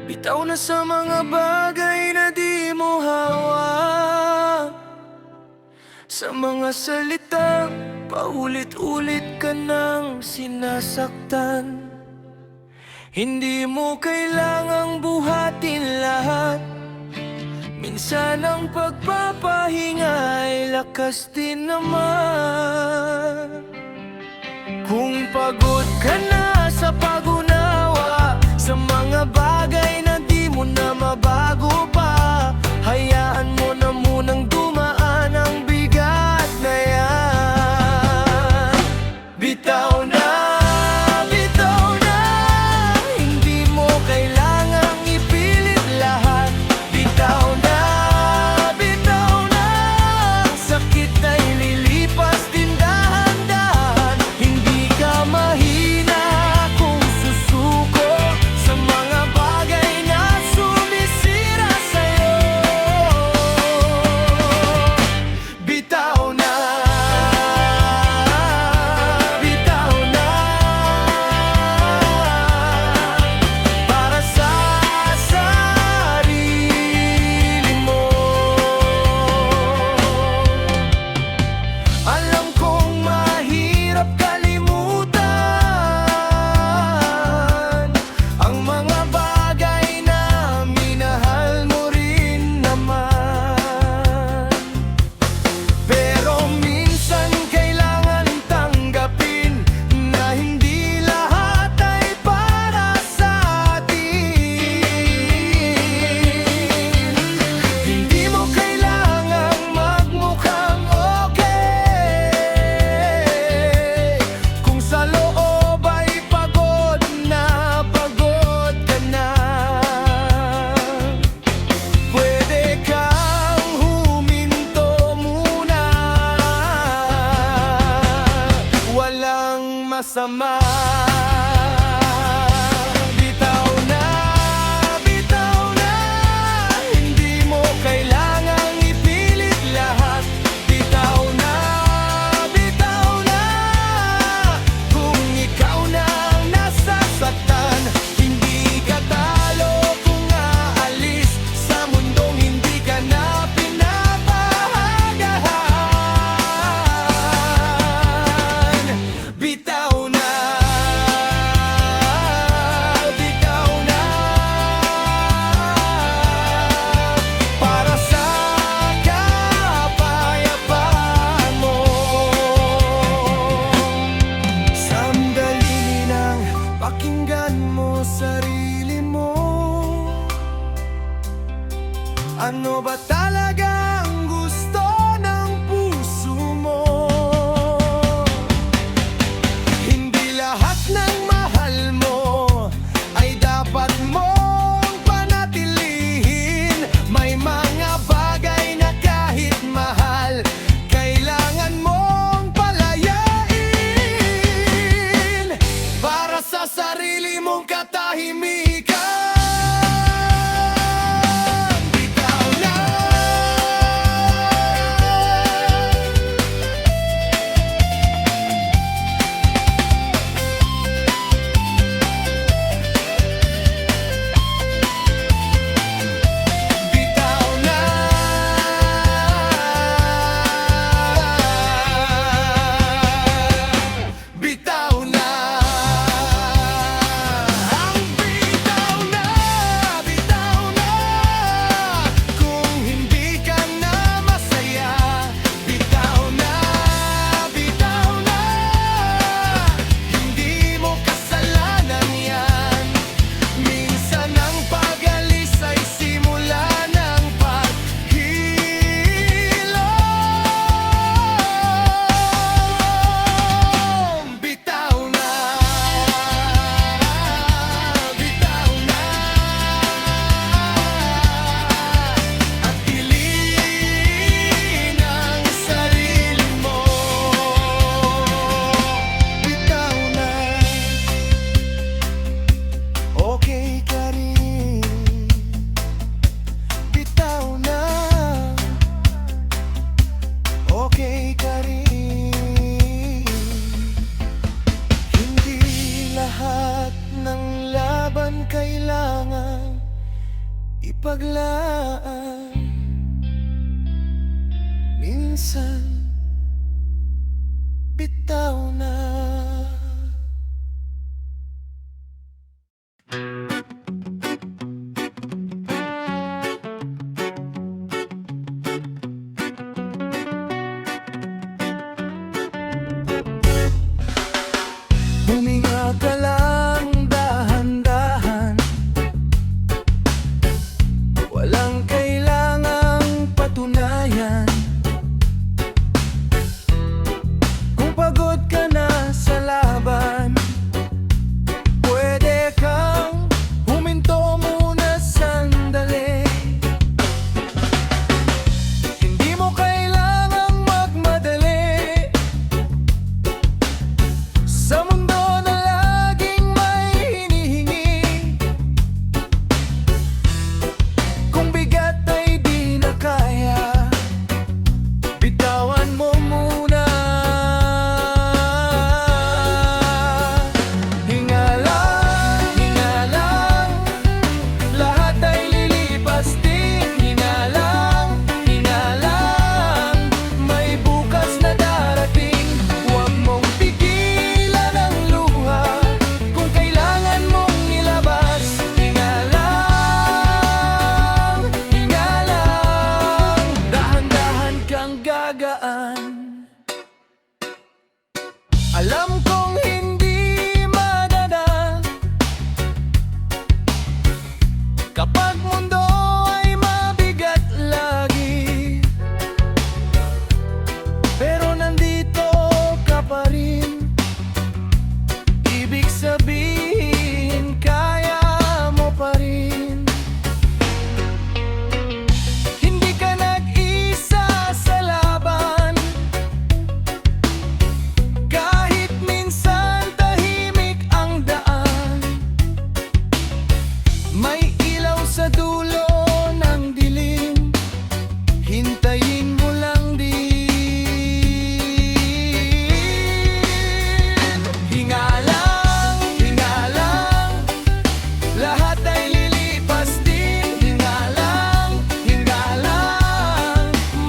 Bitaw na sa mga bagay na di mo hawak, sa mga salitang paulit-ulit ka nang sinasaktan. Hindi mo kailangang buhatin lahat, minsan ang pagpapahinga ay lakas din naman. Kung pagod ka na sa pag-unawa sa mga bagay na di mo na mabago pa, hayaan mo na munang dumaan ang bigat na yan. Bitaw na, bitaw na, hindi mo kailangang ipilit lahat. Bitaw na, bitaw na, ang sakit ay lilipas din dahan-dahan. Hindi ka mahina kung susuko sa mga bagay na sumisira sa'yo. Bitaw na, bitaw na, para sa sarili mo. Alam kong mahirap kalimutan ang mga bagay na minahal mo rin naman. Pero minsan kailangan tanggapin na hindi lahat ay para sa atin. Hindi mo kailangang magmukhang okay kung sa loob ay pagod ka na. Pwede kang huminto muna, walang masama. Bitaw na, bitaw na, hindi mo kailangang ipilit lahat. Bitaw na, bitaw na, kung ikaw na ang nasasaktan. Hindi ka talo kung aalis sa mundong hindi ka na pinapahalagahan. Bitaw na, bitaw na, para sa kapayapaan mo. Sandali lang, pakinggan mo sarili mo. Ano ba talaga ang gusto ng puso mo? Hindi lahat ng mahal mo ay dapat mong panatilihin. May mga bagay na kahit mahal, kailangan mong palayain para sa sarili mong katahimikan. Bitaw na, ipaglaan. Minsan bitaw na. Huminga ka lang dahan-dahan, walang kailangang patunayan. Kung pagod ka na sa laban, pwede kang huminto muna sandali. Hindi mo kailangang magmadali sa mundo na laging may hinihingi. Kung bigat ay di na kaya, bitawan mo muna. Hinga lang, lahat ay lilipas din. Hinga lang, may bukas na darating. Huwag mong pigilan ang luha kung kailangan mong ilabas. Hinga lang, dahan-dahan kang gagaan. Alam kong hindi madada kapag mundo ay mabigat lagi, pero nandito ka pa rin. Ibig sabihin kaya mo pa rin. Hindi ka nag-isa sa laban, kahit minsan tahimik ang daan. May ilaw sa dulo ng dilim, hintayin mo lang din. Hinga lang, lahat ay lilipas din. Hinga lang,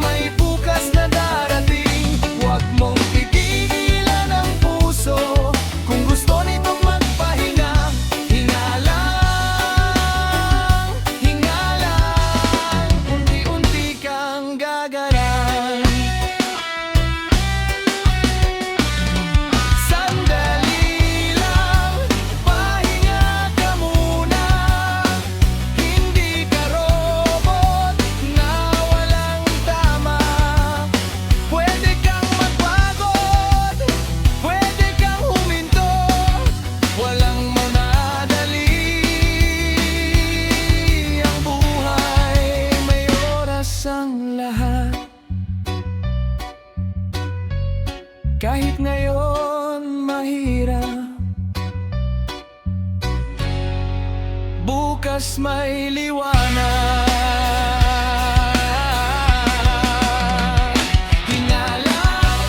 may bukas na darating. Huwag mong pigilan ang puso kung gusto nitong magpahinga. Hinga lang, unti-unti kang gagaran. Sandali lang, pahinga ka muna. Hindi ka robot na walang tama. Pwede kang magpagod, pwede kang huminto. Walang mamadali, ang buhay may oras ang lahat. Kahit ngayon mahirap, bukas may liwanag. Hinga lang,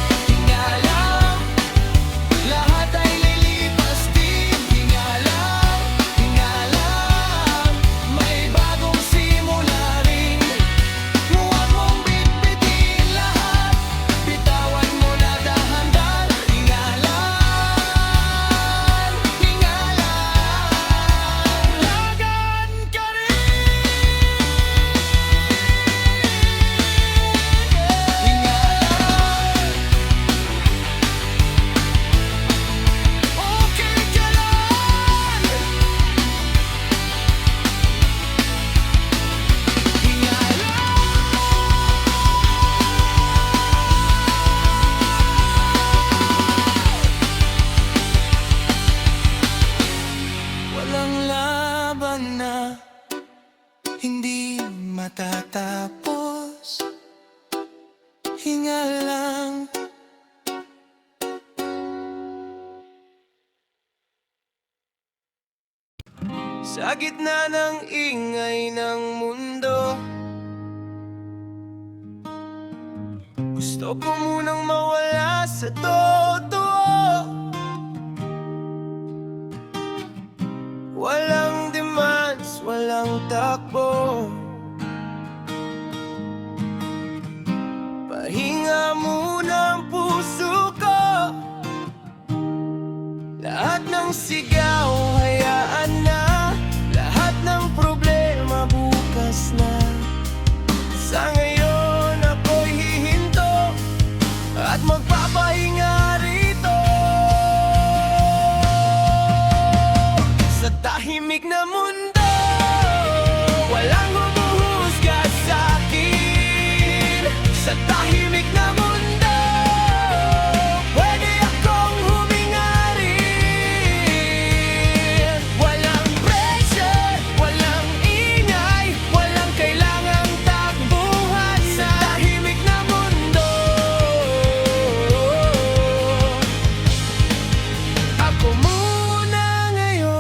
lahat ay lilipas din. Hinga lang, may bagong simula rin. Huwag mong bitbitin lahat, bitawan mo na dahan-dahan. Hinga lang, lagan ka rin. Hinga lang, okay ka lang. Hinga walang laban na hindi matatapos. Hinga lang. Sa gitna ng ingay ng mundo, gusto ko munang mawala sa totoo. Walang demands, walang takbo. ng sigaw, hayaan na lahat ng problema bukas na. Sa ngayon ako'y hihinto at magpapahinga rito sa tahimik na mundo. Walang humuhusga sa'kin. Sa tahimik na mundo, pwede akong huminga rin. Walang pressure, walang ingay, walang kailangang takbuhan. Sa tahimik na mundo, ako muna ngayon.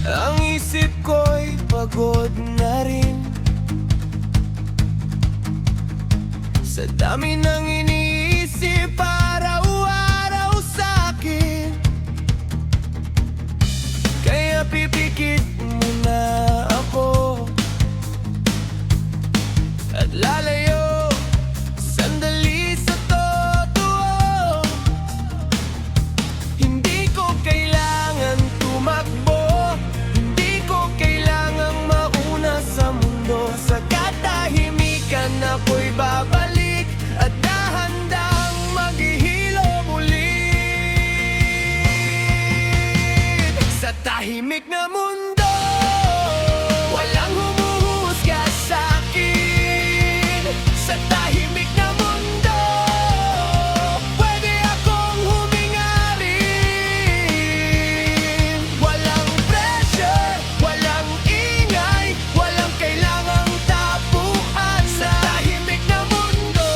Ang isip ko'y pagod na rin sa dami ng iniisip araw-araw sa'kin. Kaya pipikit muna ako at lalayo sandali sa totoo. Hindi ko kailangan tumakbo, hindi ko kailangang mauna sa mundo. Sa katahimikan ako'y babalik at dahan-dahang maghihilo ulit. Sa tahimik na mundo, walang humuhusga sa'kin. Sa tahimik na mundo, pwede akong huminga rin. Walang pressure, walang ingay, walang kailangang tapuan. Sa tahimik na mundo,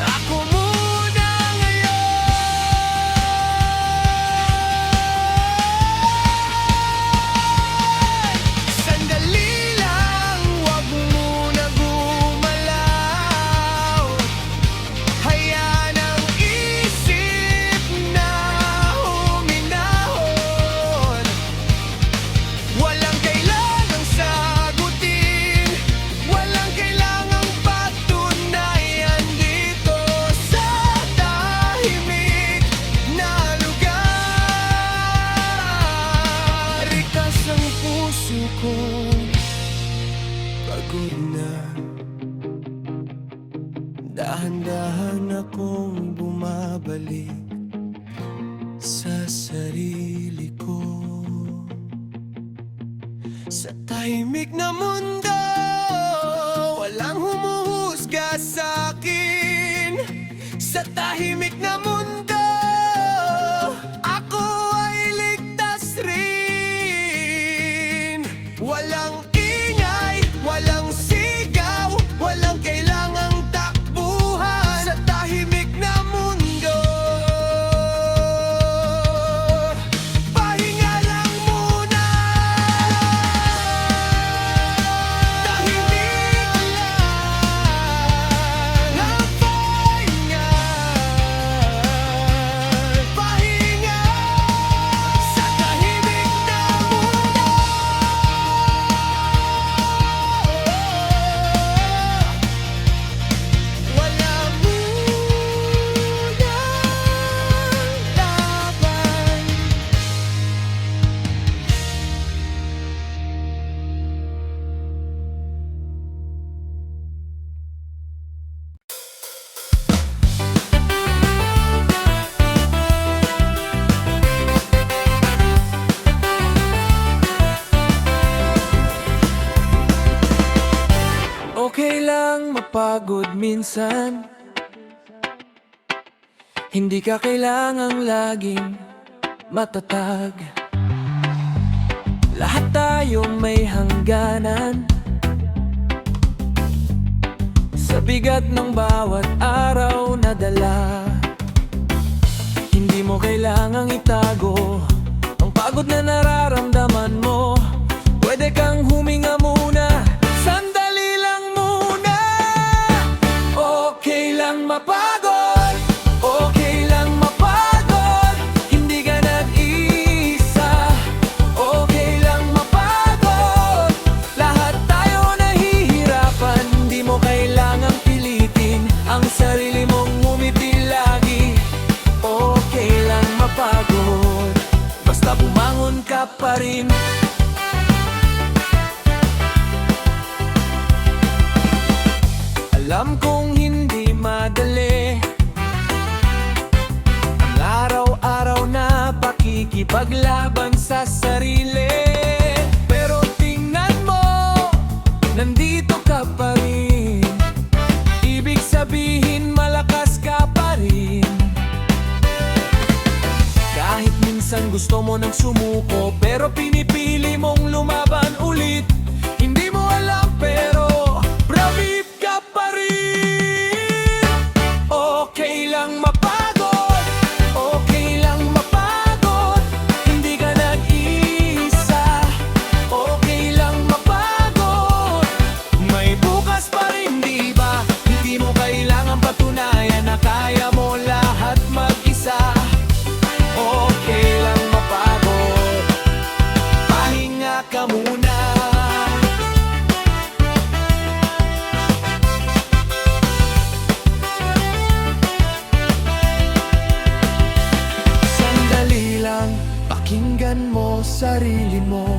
ako muna ngayon. Sandali lang, wag muna gumalaw. Hayaan ang isip na huminahon. Walang kailangang sagutin, walang kailangang patunayan dito sa tahimik na lugar. Likas ang puso ko, pagod na. Dahan-dahan akong bumabalik sa sarili ko. Sa tahimik na mundo, walang humuhusga sa'kin. Sa tahimik na mundo, ako ay ligtas rin. Walang ingay, walang sigaw, walang kailangang takbuhan. Sa tahimik na mundo, pahinga lang muna. Tahimik lang ang pahinga. Pahinga sa tahimik na mundo. Wala munang laban. Okay lang mapagod minsan, hindi ka kailangang laging matatag. Lahat tayo may hangganan sa bigat ng bawat araw na dala. Hindi mo kailangang itago ang pagod na nararamdaman mo. Pwede kang huminga muna, sandali lang muna. Okay lang mapagod, okay lang mapagod, hindi ka nag-iisa. Okay lang mapagod, lahat ka pa rin. Alam kong hindi madali ang araw-araw na pakikipaglaban sa sarili. Pero tingnan mo, nandito ka pa rin. Ibig sabihin malakas ka pa rin. Kahit minsan gusto mo nang sumuko, pero pinipili mong lumaban ulit. Hindi mo alam pero brave ka pa rin. Okay lang mapagod, okay lang mapagod, hindi ka nag-iisa. Okay lang mapagod, may bukas pa rin, di ba? Hindi mo kailangan patunayan na kaya mo lahat mag-isa. Okay lang mapagod, pahinga ka muna. Sandali lang, pakinggan mo sarili mo.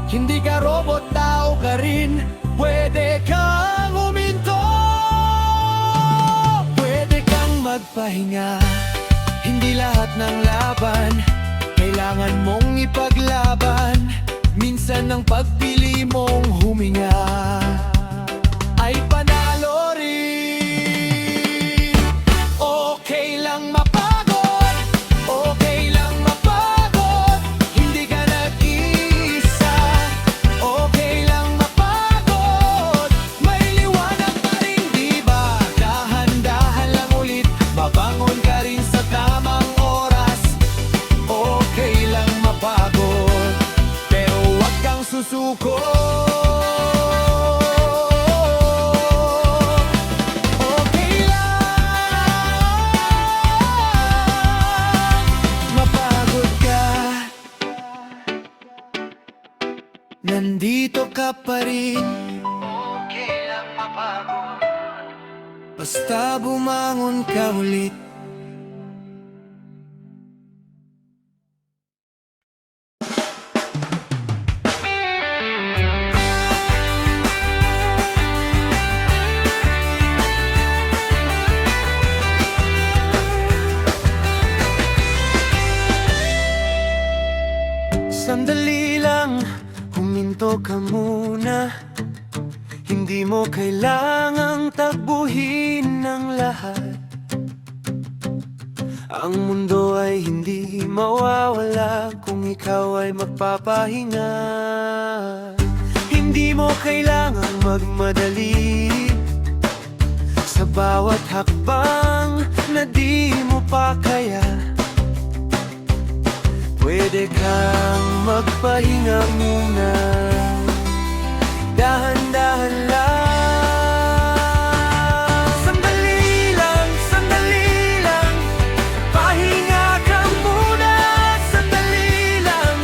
Hindi ka robot, tao ka rin. Pwede kang huminto, pwede kang magpahinga. Hindi lahat ng laban kailangan mong ipaglaban. Minsan ang pagpili mong huminga ay panalo rin. Okay lang mapagod, okay lang mapagod, hindi ka nag-iisa. Okay lang mapagod, may liwanag pa rin, di ba? Dahan-dahan lang ulit, mabangon ka rin sa tamang oras. Okay lang mapagod, pero huwag kang susuko. Okay lang mapagod ka, nandito ka pa rin. Okay lang mapagod, basta bumangon ka ulit. Sandali lang, huminto ka muna. Hindi mo kailangang takbuhin ng lahat. Ang mundo ay hindi mawawala kung ikaw ay magpapahinga. Hindi mo kailangang magmadali sa bawat hakbang na di mo pa kaya. Pwede kang magpahinga muna, dahan-dahan lang. Sandali lang, pahinga ka muna. Sandali lang,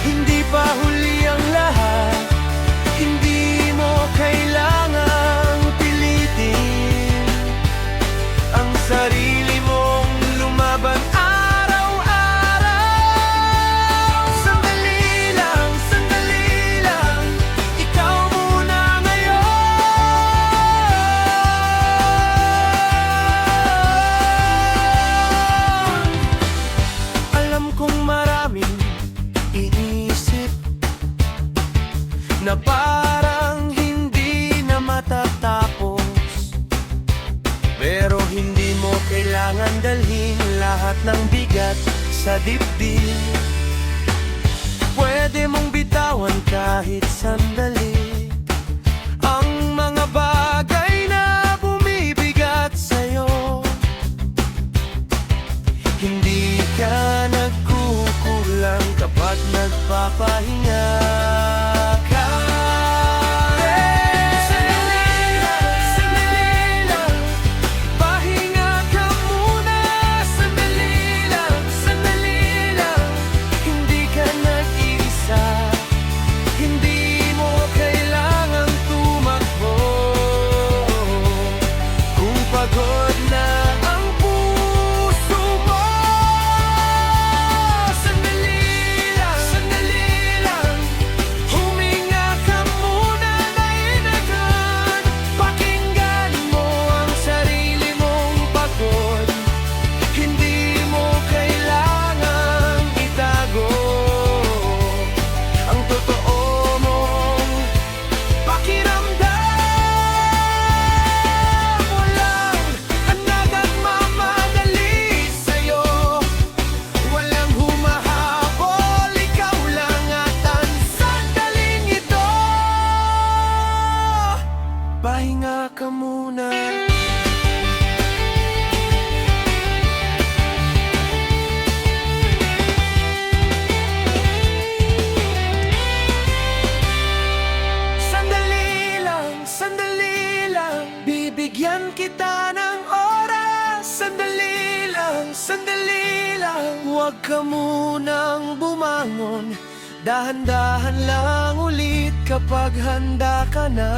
hindi pa huli ang lahat. Hindi mo kailangang pilitin ang sarili mong lumaban. Na parang hindi na matatapos, pero hindi mo kailangan dalhin lahat ng bigat sa dibdib. Pwede mong bitawan kahit sandali ang mga bagay na bumibigat sa'yo. Hindi ka nagkukulang kapag nagpapahinga ka. Hindi mo kailangan magpahinga ka muna. Sandali lang, bibigyan kita ng oras. Sandali lang, huwag ka munang bumangon. Dahan-dahan lang ulit kapag handa ka na.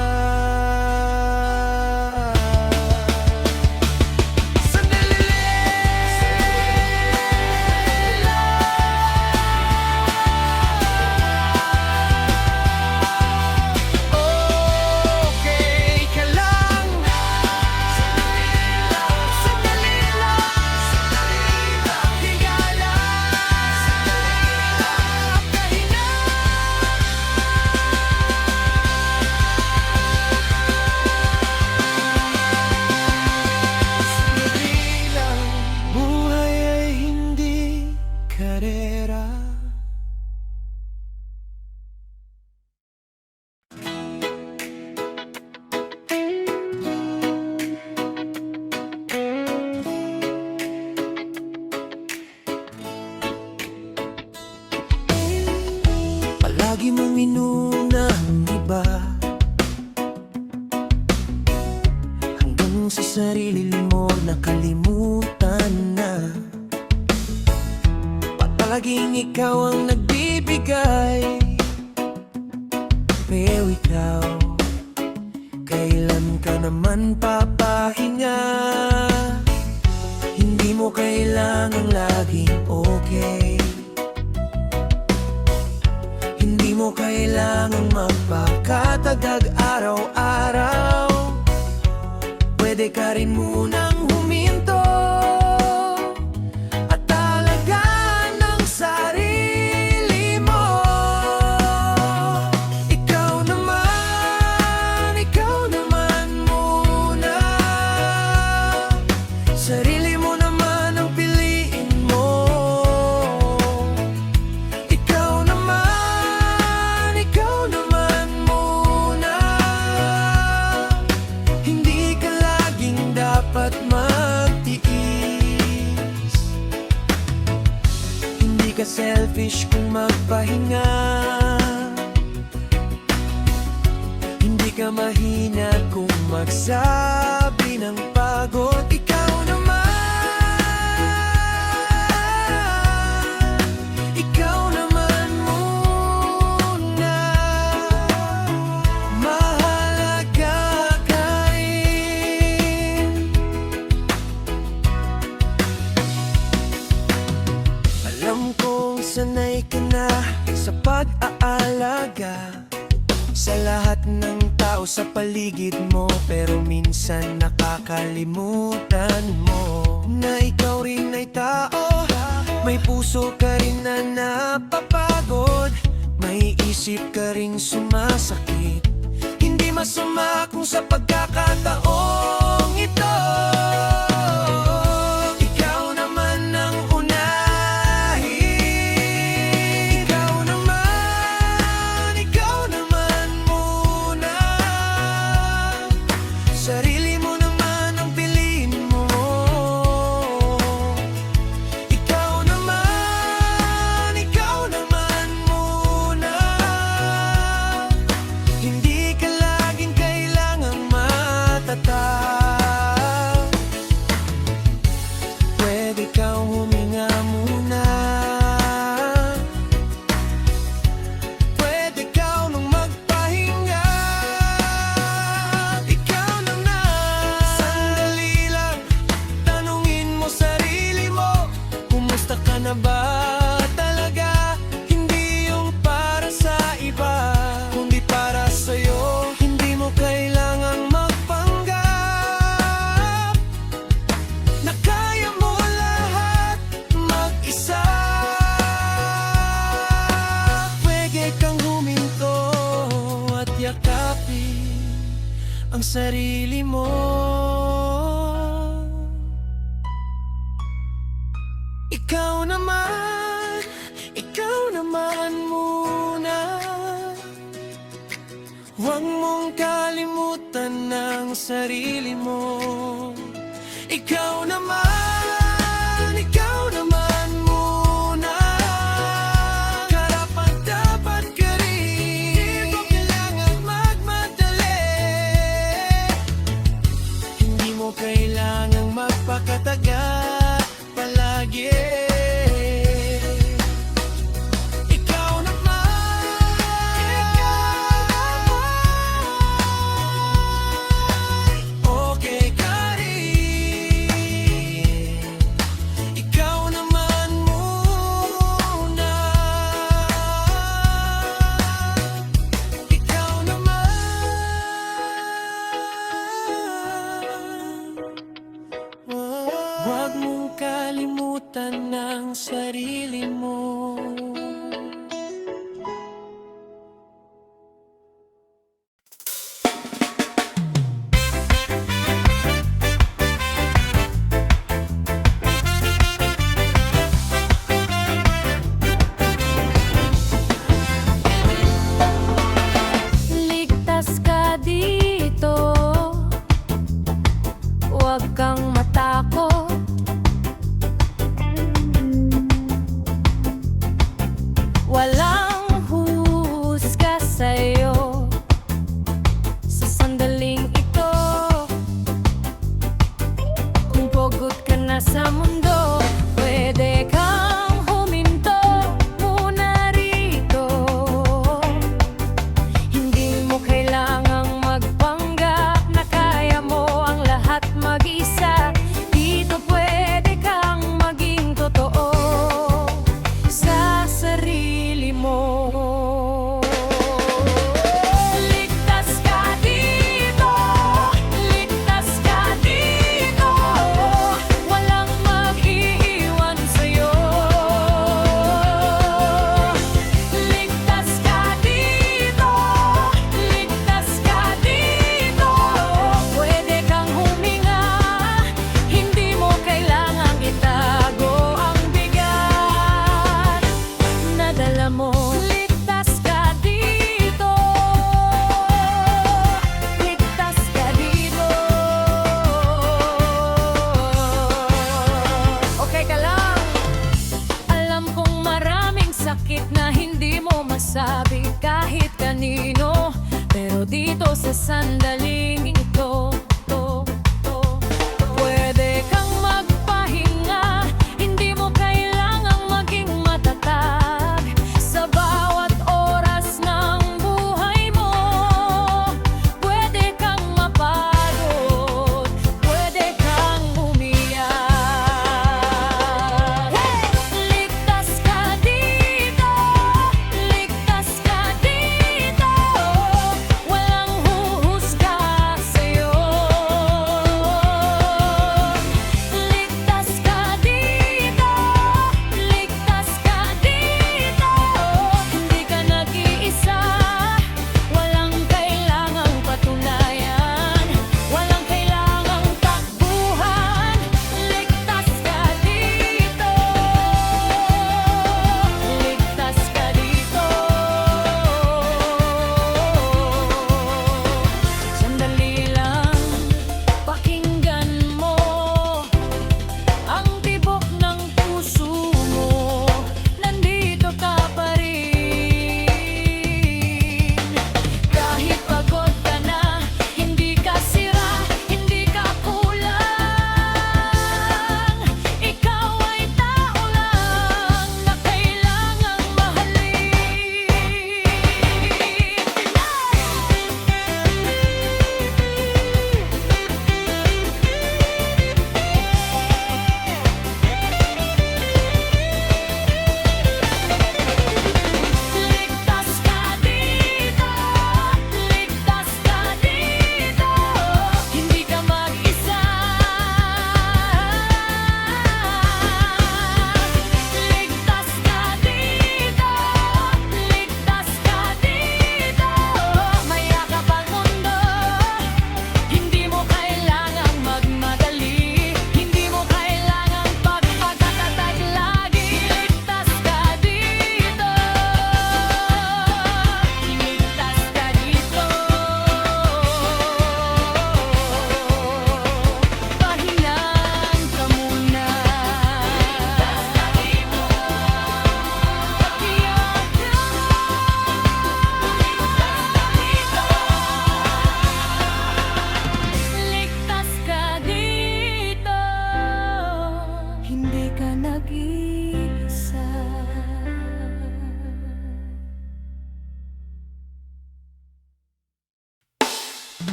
Lagi mong inuna ang iba, hanggang sa sarili mo nakalimutan na. Palaging ikaw ang nagbibigay, pero ikaw, kailan ka naman papahinga? Hindi mo kailangang laging okay, hindi mo kailangang magpakatagag araw-araw. Pwede ka rin munang huminto at alagaan ang sarili mo. Ikaw naman muna. Sarili mo naman ang piliin mo. Dapat magtiis. Hindi ka selfish kung magpahinga. Hindi ka mahina kung magsabi ng pagod. Ikaw naman muna. Mahalaga ka rin. Alam kong sanay ka na sa pag-aalaga sa lahat ng tao sa paligid mo, pero minsan nakakalimutan mo na ikaw rin ay tao. May puso ka rin na napapagod, may isip ka rin sumasakit. Hindi masama kung sa pagkakataong ito na ba talaga? Hindi yung para sa iba, kundi para sa'yo. Hindi mo kailangang magpanggap na kaya mo lahat mag-isa. Pwede kang huminto at yakapin ang sarili mo. Ikaw naman muna. Huwag mong kalimutan na ng sarili mo. Ikaw naman muna. Karapat-dapat ka rin. Di mo kailangan magmadali. Hindi mo kailangang magpakatagal palagi. Ikaw naman, okay ka rin. Ikaw naman muna. Ikaw naman. Huwag mong kalimutan ng sarili mo. Ligtas ka dito, huwag kang matakot.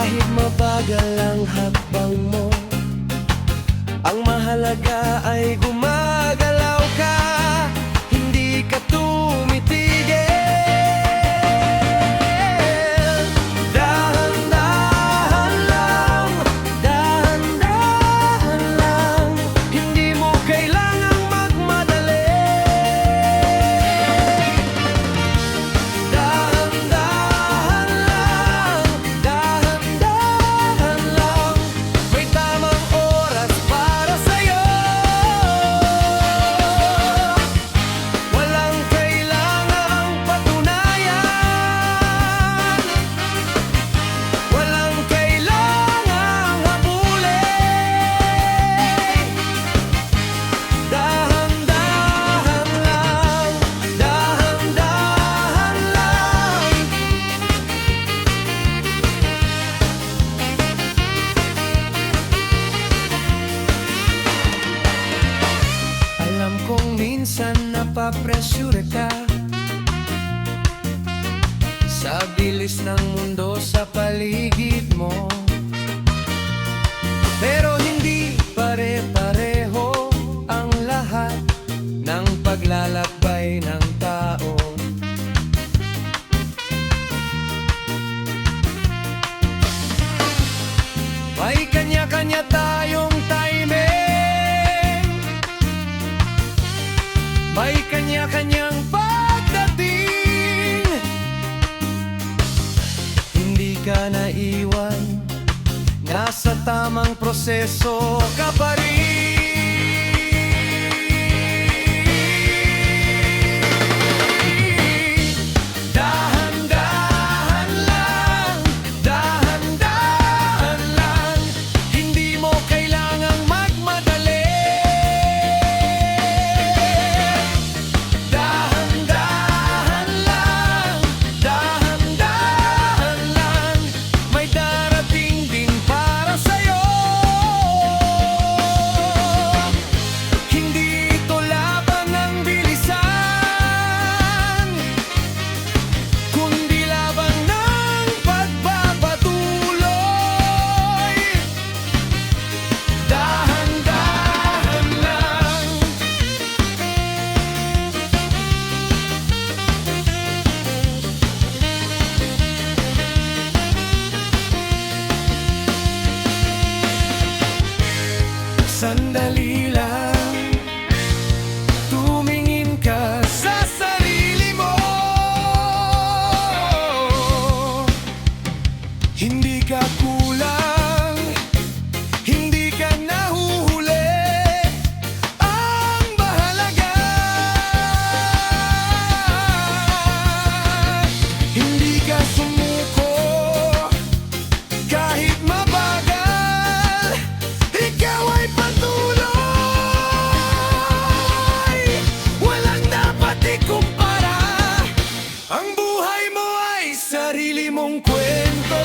Kahit mabagal ang hakbang mo, ang mahalaga ay gumagalaw ka, hindi ka tumitigil. Dahan-dahan lang, dahan-dahan lang, hindi mo kailangang magmadali. Dahan-dahan lang, dahan-dahan lang, may tamang oras para sa'yo. Walang kailangang patunayan, walang kailangang habulin. Dahan-dahan lang, dahan-dahan lang. Alam kong minsan napapresyure ka sa bilis ng mundo sa paligid mo, pero hindi pare-pareho ang lahat ng paglalakbay ng tao. May kanya-kanya tayong timing, may kanya-kanyang pagdating. Hindi ka naiwan, nasa tamang proseso ka pa rin. Dahan-dahan lang, dahan-dahan lang, hindi mo kailangang magmadali. Dahan-dahan lang, dahan-dahan lang, may darating din para sa'yo. Hindi ito laban ng bilisan, kundi laban ng pagpapatuloy. Dahan-dahan lang. Sandali lang, tumingin ka sa sarili mo. Hindi ka kulang, hindi ka nahuhuli. Ang mahalaga, hindi ka sumuko kahit mabagal. Ikaw ay patuloy, walang dapat ikumpara. Ang buhay mo ay sarili mong kwento.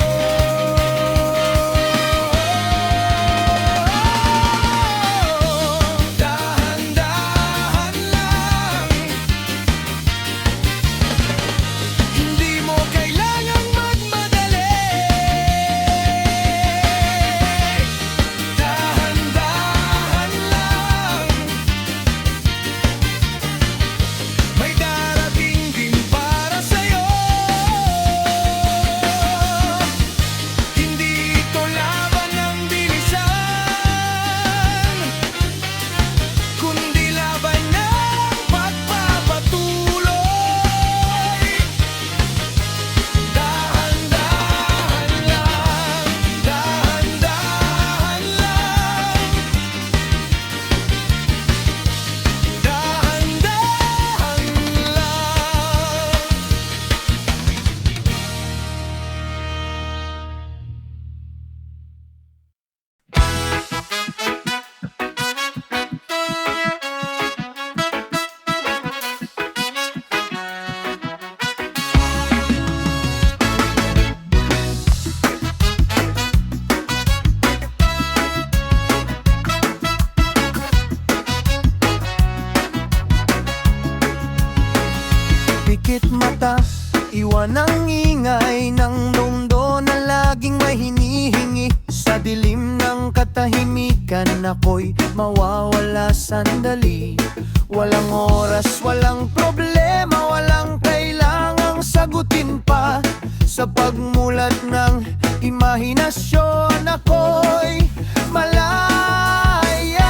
dilim ng katahimikan, ako'y mawawala sandali. Walang oras, walang problema, walang kailangang sagutin pa. Sa pagmulat ng imahinasyon, ako'y malaya.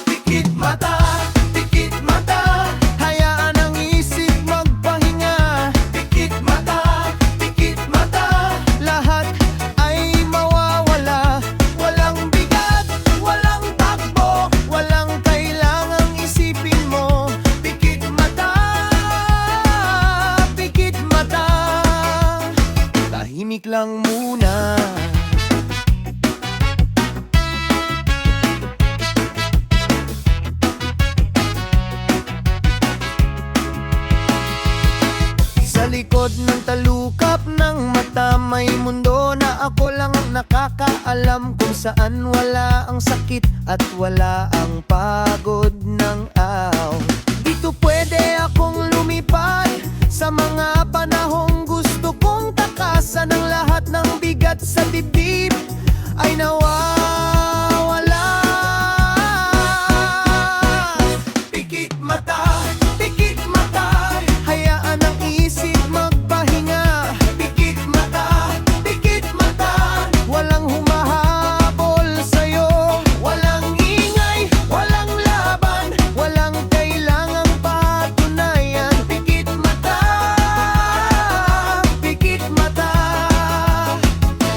Pikit mata, hayaan ang isip magpahinga. Pikit mata, lahat ay mawawala. Walang bigat, walang takbo, walang kailangang isipin mo. Pikit mata, tahimik lang muna. Sa likod ng talukap ng mata, may mundo na ako lang ang nakakaalam, kung saan wala ang sakit at wala ang pagod ng araw. Dito pwede akong lumipad sa mga panahong gusto kong takasan. Ang lahat ng bigat sa dibdib ay nawawala. Pikit mata, hayaan ang isip magpahinga. Pikit mata, walang humahabol sa'yo. Walang ingay, walang laban, walang kailangang patunayan. Pikit mata,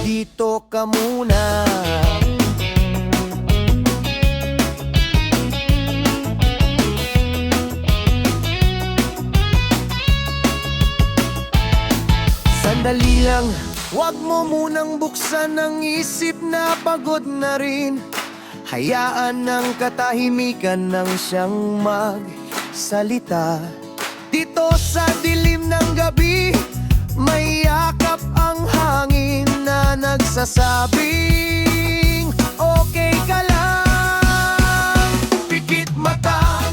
dito ka muna. Sandali lang, wag mo munang buksan ang isip na pagod na rin. Hayaan ng katahimikan ng siyang magsalita. Dito sa dilim ng gabi, may yakap ang hangin na nagsasabing okay ka lang. Pikit mata,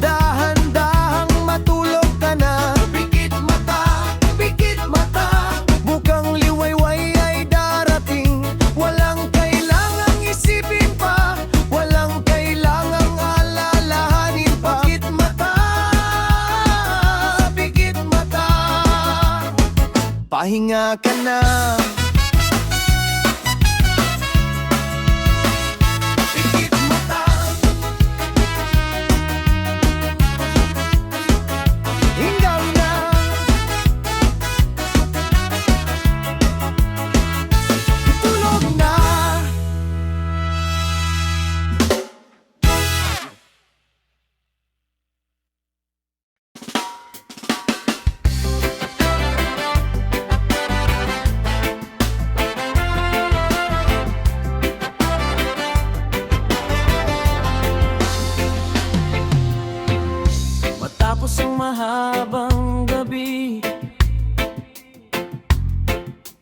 dahan-dahang matulog ka na. Pikit mata, bukang liwayway ay darating. Walang kailangang isipin pa, walang kailangang alalahanin pa. Pikit mata, pahinga ka na. Pikit mata, hingaw na. Tulog na. Matapos ang mahabang gabi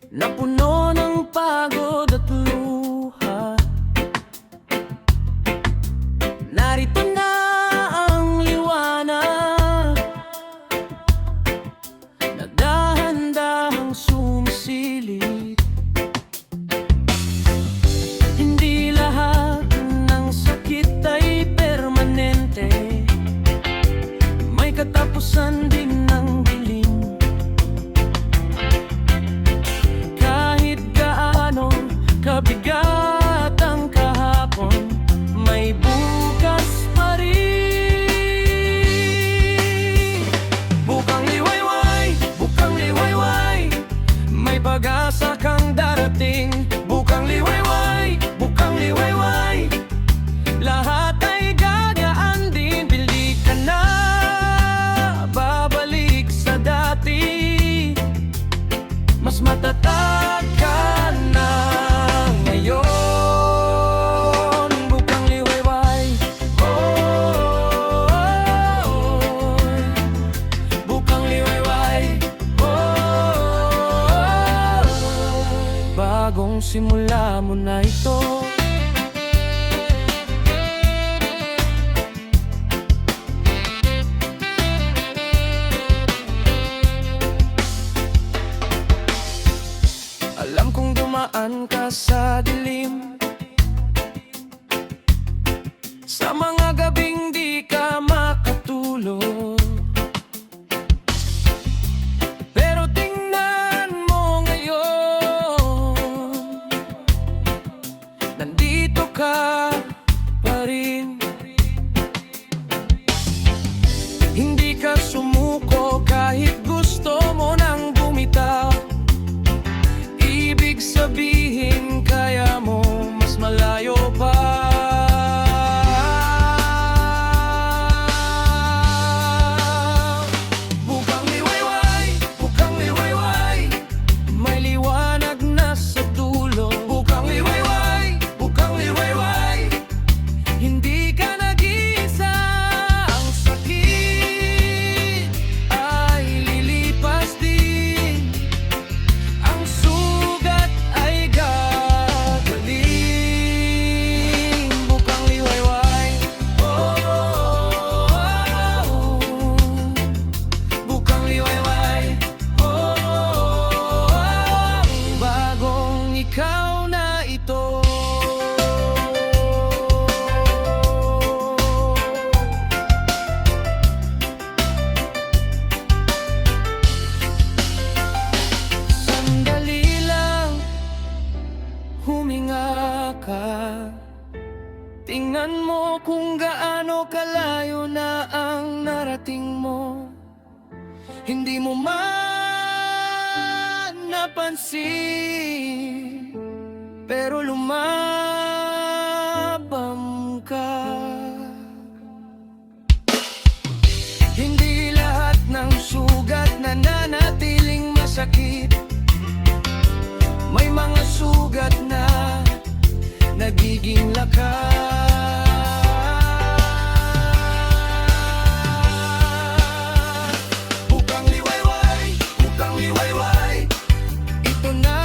na puno ng pagod at luha, narito na ang liwanag na dahan-dahang sumisilip. Hindi lahat ng sakit ay permanente, may katapusan din ng dilim. Kahit gaano kabigat ang kahapon, may bukas pa rin. Bukang liwayway, may pag-asa kang darating. Bukang liwayway, lahat ay gagaan din. Pili ka na, babalik sa dati. Mas matatag ka na ngayon. Bukang liwayway, bukang liwayway, bagong simula mo na ito. Alam kong dumaan ka sa dilim, sa mga gabing di ka makatulog. Pero tingnan mo ngayon, nandito ka pa rin. Hindi ka sumuko kahit gusto mo nang bumitaw. Ibig sabihin kaya mo mas malayo pa. Bukang liwayway, bukang liwayway, may liwanag na sa dulo. Bukang liwayway, bukang liwayway, hindi ka nag-iisa. Ang sakit ay lilipas din, ang sugat ay gagaling. Bukang liwayway, oh, bukang liwayway, oh, bagong ikaw na ito. Sandali lang, huminga ka. Tingnan mo kung gaano kalayo na ang narating mo. Hindi mo man napansin, pero lumabang ka. Hindi lahat ng sugat nananatiling masakit. May mga sugat na nagiging lakas. Bukang liwayway, ito na